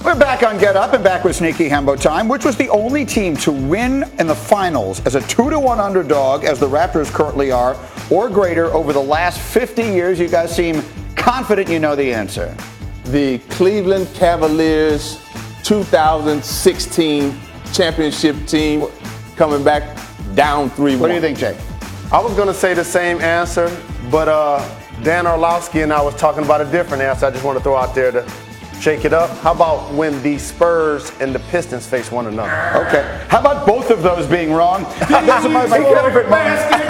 We're back on Get Up and back with Sneaky Hembo time, which was the only team to win in the finals as a 2-1 underdog, as the Raptors currently are, or greater over the last 50 years. You guys seem confident you know the answer. The Cleveland Cavaliers 2016 championship team coming back down 3-1. What do you think, Jay? I was going to say the same answer, but Dan Orlovsky and I was talking about a different answer. I just want to throw out there to shake it up. How about when the Spurs and the Pistons face one another? Okay. How about both of those being wrong? Those are my favorite moments. It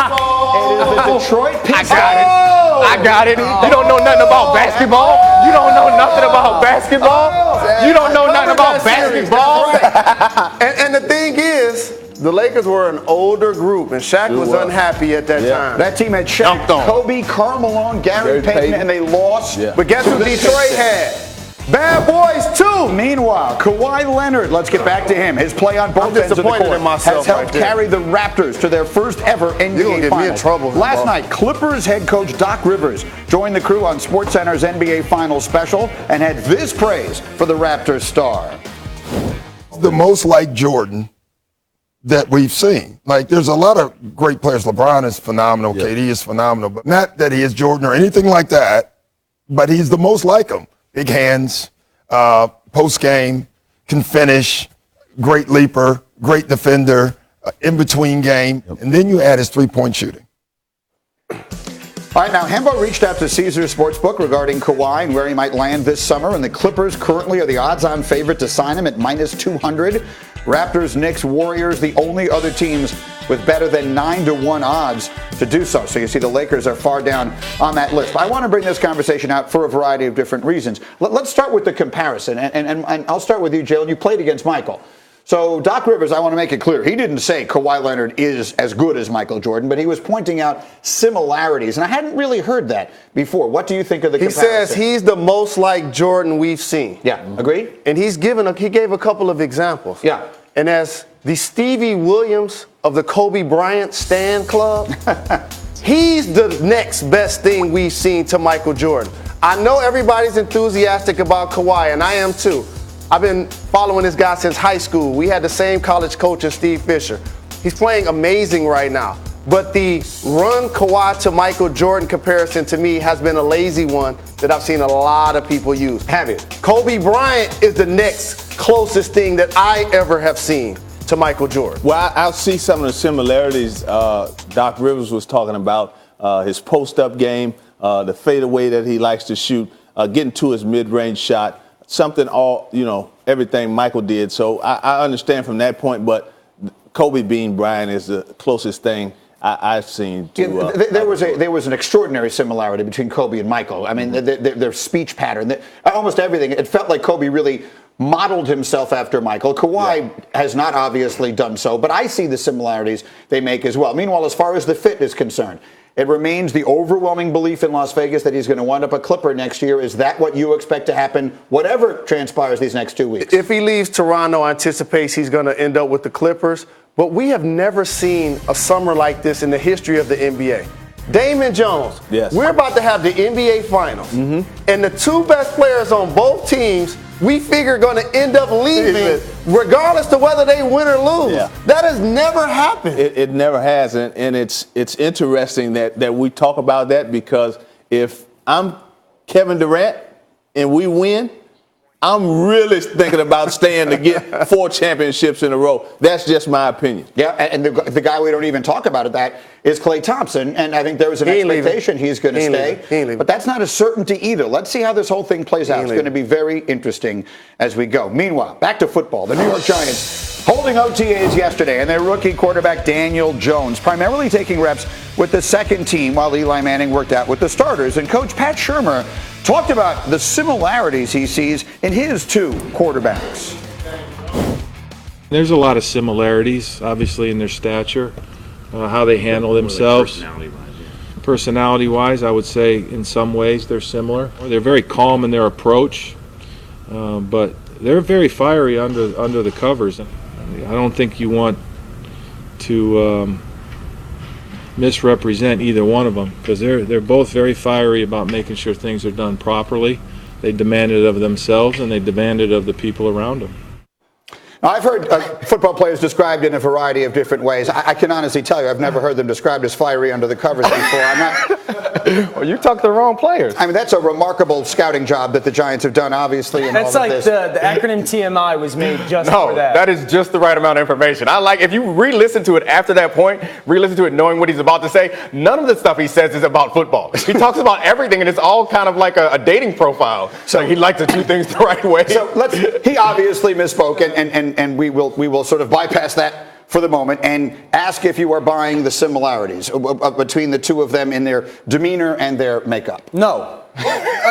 is the Detroit Pistons. I got it. You don't know nothing about basketball. You don't know nothing about basketball. You don't know nothing about basketball. And the thing is, the Lakers were an older group, and Shaq was unhappy at that time. That team had Shaq, Kobe, Karl Malone, Gary Payton, and they lost. Yeah. But guess who Detroit had? Bad Boys, too. Meanwhile, Kawhi Leonard, let's get back to him. His play on both ends of the court has helped carry the Raptors to their first ever NBA Finals. Me in trouble. Last night, Clippers head coach Doc Rivers joined the crew on SportsCenter's NBA Finals special and had this praise for the Raptors star. The most like Jordan that we've seen. Like, there's a lot of great players. LeBron is phenomenal. KD is phenomenal. But not that he is Jordan or anything like that, but he's the most like him. Big hands, post-game, can finish, great leaper, great defender, in-between game. And then you add his three-point shooting. All right, now Hembo reached out to Caesars Sportsbook regarding Kawhi and where he might land this summer, and the Clippers currently are the odds-on favorite to sign him at -200. Raptors, Knicks, Warriors, the only other teams with better than 9-1 odds to do so. So you see the Lakers are far down on that list. But I want to bring this conversation out for a variety of different reasons. Let's start with the comparison, and I'll start with you, Jalen. You played against Michael. So Doc Rivers, I want to make it clear, he didn't say Kawhi Leonard is as good as Michael Jordan, but he was pointing out similarities, and I hadn't really heard that before. What do you think of the comparison? He says he's the most like Jordan we've seen. Yeah, agreed? And he gave a couple of examples. Yeah. And as the Stevie Williams of the Kobe Bryant Stan Club, he's the next best thing we've seen to Michael Jordan. I know everybody's enthusiastic about Kawhi, and I am too. I've been following this guy since high school. We had the same college coach as Steve Fisher. He's playing amazing right now. But the run Kawhi to Michael Jordan comparison to me has been a lazy one that I've seen a lot of people use. Have you? Kobe Bryant is the next closest thing that I ever have seen to Michael Jordan. Well, I'll see some of the similarities Doc Rivers was talking about, his post-up game, the fadeaway that he likes to shoot, getting to his mid-range shot, everything Michael did. So I understand from that point, but Kobe being Bryant is the closest thing I've seen to. There was an extraordinary similarity between Kobe and Michael. I mean, their speech pattern, almost everything. It felt like Kobe really modeled himself after Michael. Kawhi has not obviously done so, but I see the similarities they make as well. Meanwhile, as far as the fit is concerned, it remains the overwhelming belief in Las Vegas that he's going to wind up a Clipper next year. Is that what you expect to happen, whatever transpires these next 2 weeks? If he leaves Toronto, I anticipate he's going to end up with the Clippers. But we have never seen a summer like this in the history of the NBA. Damon Jones, we're about to have the NBA Finals. And the two best players on both teams, we figure, going to end up leaving regardless of whether they win or lose. Yeah. That has never happened. It never has, and it's interesting that we talk about that, because if I'm Kevin Durant and we win, I'm really thinking about staying to get 4 championships in a row. That's just my opinion. Yeah, and the guy we don't even talk about that is Klay Thompson, and I think there was an expectation he's going to stay. But that's not a certainty either. Let's see how this whole thing plays out. It's going to be very interesting as we go. Meanwhile, back to football. The New York Giants holding OTAs yesterday, and their rookie quarterback Daniel Jones primarily taking reps with the second team while Eli Manning worked out with the starters. And Coach Pat Shurmur talked about the similarities he sees in his two quarterbacks. There's a lot of similarities, obviously, in their stature, how they handle themselves. Personality-wise, I would say in some ways they're similar. They're very calm in their approach, but they're very fiery under the covers. I don't think you want to misrepresent either one of them, because they're both very fiery about making sure things are done properly. They demand it of themselves, and they demand it of the people around them. Now, I've heard football players described in a variety of different ways. I can honestly tell you, I've never heard them described as fiery under the covers before. I'm not. Well, you talked to the wrong players. I mean, that's a remarkable scouting job that the Giants have done, obviously. In That's all like of this. the acronym TMI was made just No, for that. that is just the right amount of information. I like, if you re-listen to it after that point, re-listen to it knowing what he's about to say, none of the stuff he says is about football. He talks about everything, and it's all kind of like a dating profile. So he likes to do things the right way. So he obviously misspoke, and we will sort of bypass that for the moment and ask if you are buying the similarities between the two of them in their demeanor and their makeup. No.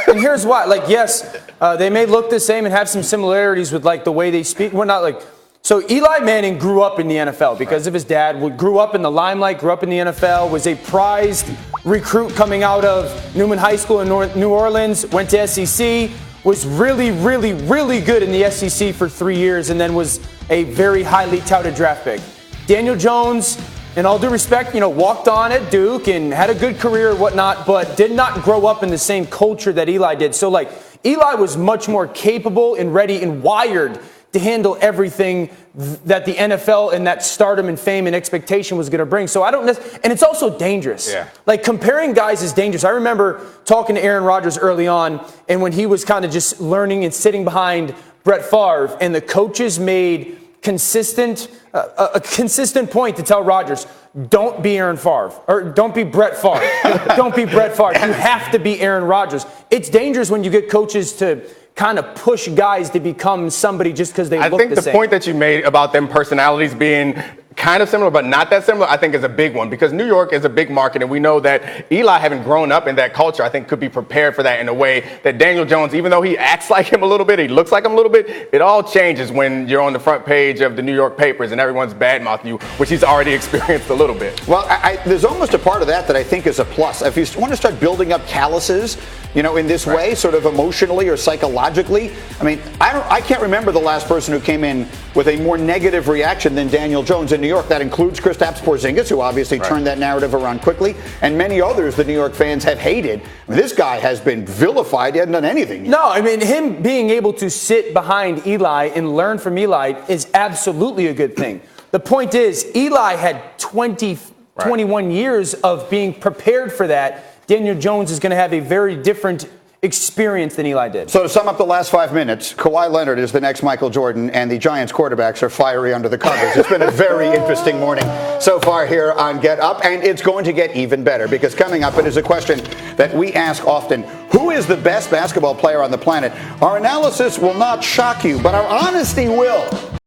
And here's why. Like, yes, they may look the same and have some similarities with, like, the way they speak. Well, not like. So Eli Manning grew up in the NFL because of his dad. Grew up in the limelight, grew up in the NFL, was a prized recruit coming out of Newman High School in New Orleans, went to SEC, was really, really, really good in the SEC for 3 years, and then was a very highly touted draft pick. Daniel Jones, in all due respect, walked on at Duke and had a good career and whatnot, but did not grow up in the same culture that Eli did. So, like, Eli was much more capable and ready and wired to handle everything that the NFL and that stardom and fame and expectation was going to bring. So I don't and it's also dangerous. Yeah. Like, comparing guys is dangerous. I remember talking to Aaron Rodgers early on, and when he was kind of just learning and sitting behind Brett Favre, and the coaches made a consistent point to tell Rodgers, don't be Aaron Favre, or don't be Brett Favre. Don't be Brett Favre. You have to be Aaron Rodgers. It's dangerous when you get coaches to kind of push guys to become somebody just because they look the same. I think the point that you made about them personalities being kind of similar but not that similar, I think is a big one, because New York is a big market, and we know that Eli, having grown up in that culture, I think could be prepared for that in a way that Daniel Jones, even though he acts like him a little bit, he looks like him a little bit, it all changes when you're on the front page of the New York papers and everyone's badmouthing you, which he's already experienced a little bit. Well, there's almost a part of that I think is a plus. If you want to start building up calluses, in this way, sort of emotionally or psychologically, I mean, I can't remember the last person who came in with a more negative reaction than Daniel Jones in New York. That includes Kristaps Porzingis, who obviously turned that narrative around quickly, and many others the New York fans have hated. I mean, this guy has been vilified. He hasn't done anything yet. No, I mean, him being able to sit behind Eli and learn from Eli is absolutely a good thing. The point is, Eli had 21 years of being prepared for that. Daniel Jones is going to have a very different experience than Eli did. So to sum up the last 5 minutes, Kawhi Leonard is the next Michael Jordan, and the Giants quarterbacks are fiery under the covers. It's been a very interesting morning so far here on Get Up, and it's going to get even better, because coming up, it is a question that we ask often. Who is the best basketball player on the planet? Our analysis will not shock you, but our honesty will.